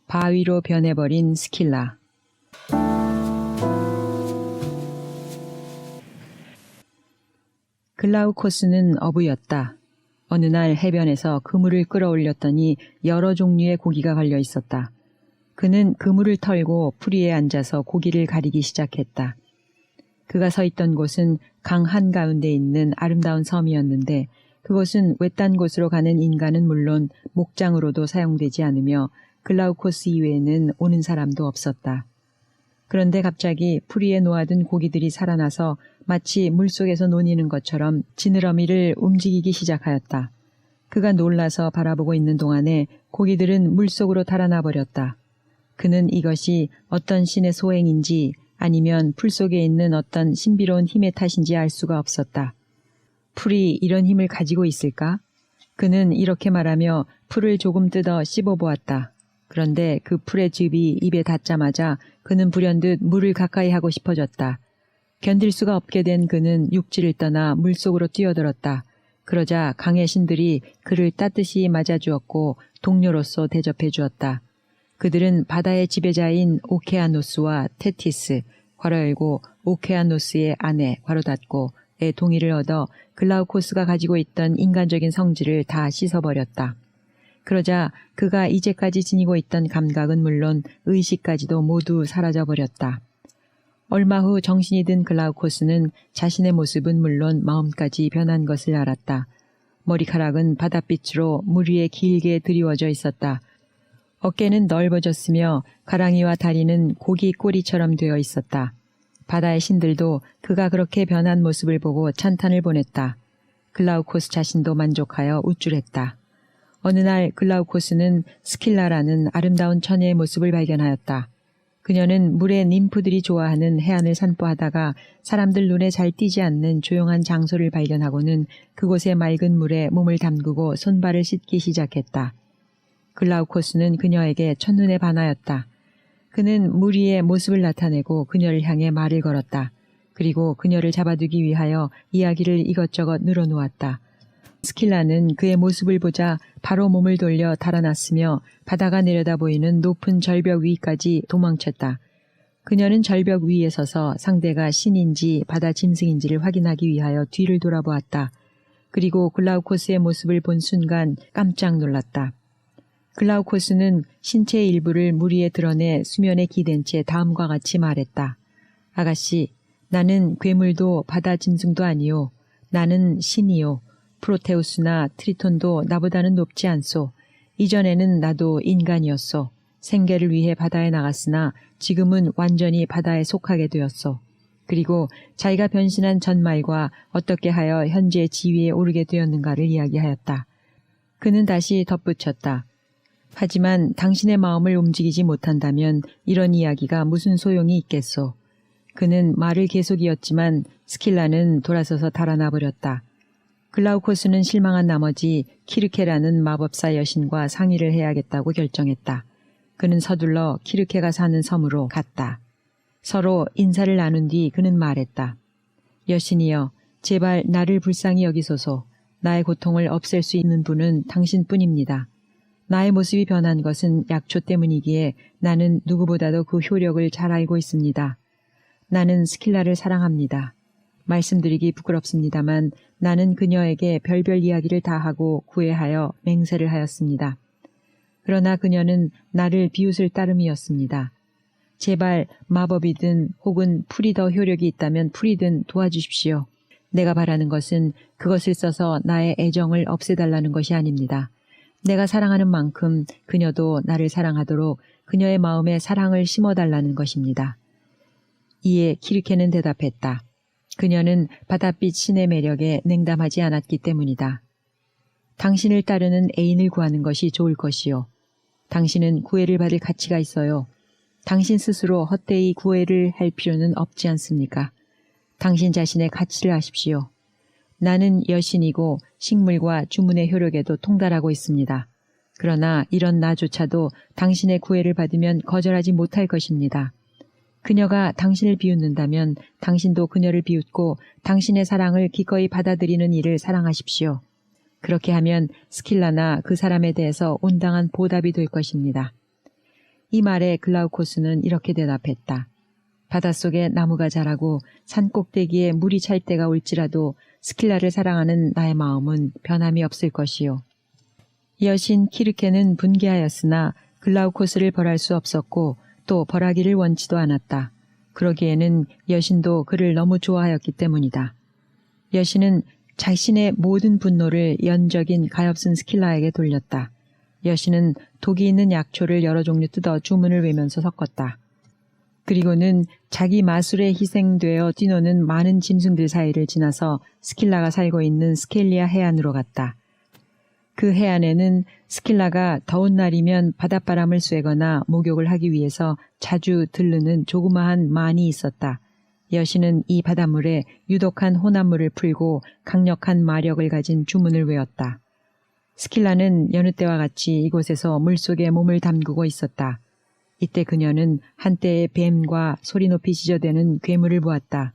바위로 변해버린 스킬라. 글라우코스는 어부였다. 어느 날 해변에서 그물을 끌어올렸더니 여러 종류의 고기가 걸려 있었다. 그는 그물을 털고 풀이에 앉아서 고기를 가리기 시작했다. 그가 서 있던 곳은 강 한가운데 있는 아름다운 섬이었는데 그곳은 외딴 곳으로 가는 인간은 물론 목장으로도 사용되지 않으며 글라우코스 이외에는 오는 사람도 없었다. 그런데 갑자기 풀이에 놓아둔 고기들이 살아나서 마치 물속에서 논이는 것처럼 지느러미를 움직이기 시작하였다. 그가 놀라서 바라보고 있는 동안에 고기들은 물속으로 달아나 버렸다. 그는 이것이 어떤 신의 소행인지 아니면 풀 속에 있는 어떤 신비로운 힘의 탓인지 알 수가 없었다. 풀이 이런 힘을 가지고 있을까? 그는 이렇게 말하며 풀을 조금 뜯어 씹어보았다. 그런데 그 풀의 즙이 입에 닿자마자 그는 불현듯 물을 가까이 하고 싶어졌다. 견딜 수가 없게 된 그는 육지를 떠나 물속으로 뛰어들었다. 그러자 강의 신들이 그를 따뜻이 맞아주었고 동료로서 대접해 주었다. 그들은 바다의 지배자인 오케아노스와 테티스, 괄호 열고 오케아노스의 아내, 괄호 닫고의 동의를 얻어 글라우코스가 가지고 있던 인간적인 성질을 다 씻어버렸다. 그러자 그가 이제까지 지니고 있던 감각은 물론 의식까지도 모두 사라져버렸다. 얼마 후 정신이 든 글라우코스는 자신의 모습은 물론 마음까지 변한 것을 알았다. 머리카락은 바닷빛으로 물 위에 길게 드리워져 있었다. 어깨는 넓어졌으며 가랑이와 다리는 고기 꼬리처럼 되어 있었다. 바다의 신들도 그가 그렇게 변한 모습을 보고 찬탄을 보냈다. 글라우코스 자신도 만족하여 우쭐했다. 어느 날 글라우코스는 스킬라라는 아름다운 처녀의 모습을 발견하였다. 그녀는 물에 님프들이 좋아하는 해안을 산보하다가 사람들 눈에 잘 띄지 않는 조용한 장소를 발견하고는 그곳의 맑은 물에 몸을 담그고 손발을 씻기 시작했다. 글라우코스는 그녀에게 첫눈에 반하였다. 그는 물 위에 모습을 나타내고 그녀를 향해 말을 걸었다. 그리고 그녀를 잡아두기 위하여 이야기를 이것저것 늘어놓았다. 스킬라는 그의 모습을 보자 바로 몸을 돌려 달아났으며 바다가 내려다 보이는 높은 절벽 위까지 도망쳤다. 그녀는 절벽 위에 서서 상대가 신인지 바다 짐승인지를 확인하기 위하여 뒤를 돌아보았다. 그리고 글라우코스의 모습을 본 순간 깜짝 놀랐다. 글라우코스는 신체의 일부를 물 위에 드러내 수면에 기댄 채 다음과 같이 말했다. 아가씨, 나는 괴물도 바다 짐승도 아니오. 나는 신이오. 프로테우스나 트리톤도 나보다는 높지 않소. 이전에는 나도 인간이었소. 생계를 위해 바다에 나갔으나 지금은 완전히 바다에 속하게 되었소. 그리고 자기가 변신한 전말과 어떻게 하여 현재 지위에 오르게 되었는가를 이야기하였다. 그는 다시 덧붙였다. 하지만 당신의 마음을 움직이지 못한다면 이런 이야기가 무슨 소용이 있겠소. 그는 말을 계속 이었지만 스킬라는 돌아서서 달아나 버렸다. 글라우코스는 실망한 나머지 키르케라는 마법사 여신과 상의를 해야겠다고 결정했다. 그는 서둘러 키르케가 사는 섬으로 갔다. 서로 인사를 나눈 뒤 그는 말했다. 여신이여, 제발 나를 불쌍히 여기소서. 나의 고통을 없앨 수 있는 분은 당신뿐입니다. 나의 모습이 변한 것은 약초 때문이기에 나는 누구보다도 그 효력을 잘 알고 있습니다. 나는 스킬라를 사랑합니다. 말씀드리기 부끄럽습니다만 나는 그녀에게 별별 이야기를 다 하고 구애하여 맹세를 하였습니다. 그러나 그녀는 나를 비웃을 따름이었습니다. 제발 마법이든 혹은 풀이 더 효력이 있다면 풀이든 도와주십시오. 내가 바라는 것은 그것을 써서 나의 애정을 없애달라는 것이 아닙니다. 내가 사랑하는 만큼 그녀도 나를 사랑하도록 그녀의 마음에 사랑을 심어달라는 것입니다. 이에 키르케는 대답했다. 그녀는 바닷빛 신의 매력에 냉담하지 않았기 때문이다. 당신을 따르는 애인을 구하는 것이 좋을 것이요. 당신은 구애를 받을 가치가 있어요. 당신 스스로 헛되이 구애를 할 필요는 없지 않습니까? 당신 자신의 가치를 아십시오. 나는 여신이고 식물과 주문의 효력에도 통달하고 있습니다. 그러나 이런 나조차도 당신의 구애를 받으면 거절하지 못할 것입니다. 그녀가 당신을 비웃는다면 당신도 그녀를 비웃고 당신의 사랑을 기꺼이 받아들이는 이를 사랑하십시오. 그렇게 하면 스킬라나 그 사람에 대해서 온당한 보답이 될 것입니다. 이 말에 글라우코스는 이렇게 대답했다. 바닷속에 나무가 자라고 산 꼭대기에 물이 찰 때가 올지라도 스킬라를 사랑하는 나의 마음은 변함이 없을 것이요. 여신 키르케는 분개하였으나 글라우코스를 벌할 수 없었고 또 벌하기를 원치도 않았다. 그러기에는 여신도 그를 너무 좋아하였기 때문이다. 여신은 자신의 모든 분노를 연적인 가엾은 스킬라에게 돌렸다. 여신은 독이 있는 약초를 여러 종류 뜯어 주문을 외면서 섞었다. 그리고는 자기 마술에 희생되어 뛰노는 많은 짐승들 사이를 지나서 스킬라가 살고 있는 스켈리아 해안으로 갔다. 그 해안에는 스킬라가 더운 날이면 바닷바람을 쐬거나 목욕을 하기 위해서 자주 들르는 조그마한 만이 있었다. 여신은 이 바닷물에 유독한 혼합물을 풀고 강력한 마력을 가진 주문을 외웠다. 스킬라는 여느 때와 같이 이곳에서 물속에 몸을 담그고 있었다. 이때 그녀는 한때의 뱀과 소리 높이 지저대는 괴물을 보았다.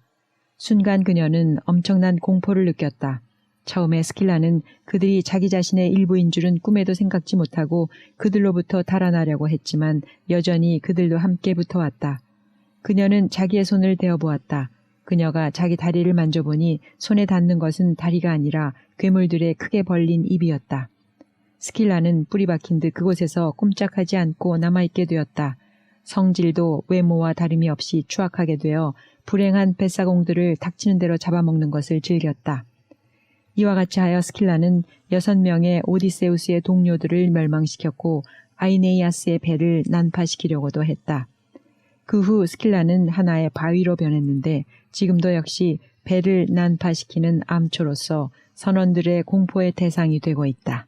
순간 그녀는 엄청난 공포를 느꼈다. 처음에 스킬라는 그들이 자기 자신의 일부인 줄은 꿈에도 생각지 못하고 그들로부터 달아나려고 했지만 여전히 그들도 함께 붙어왔다. 그녀는 자기의 손을 대어보았다. 그녀가 자기 다리를 만져보니 손에 닿는 것은 다리가 아니라 괴물들의 크게 벌린 입이었다. 스킬라는 뿌리 박힌 듯 그곳에서 꼼짝하지 않고 남아있게 되었다. 성질도 외모와 다름이 없이 추악하게 되어 불행한 뱃사공들을 닥치는 대로 잡아먹는 것을 즐겼다. 이와 같이 하여 스킬라는 6명의 오디세우스의 동료들을 멸망시켰고 아이네이아스의 배를 난파시키려고도 했다. 그 후 스킬라는 하나의 바위로 변했는데 지금도 역시 배를 난파시키는 암초로서 선원들의 공포의 대상이 되고 있다.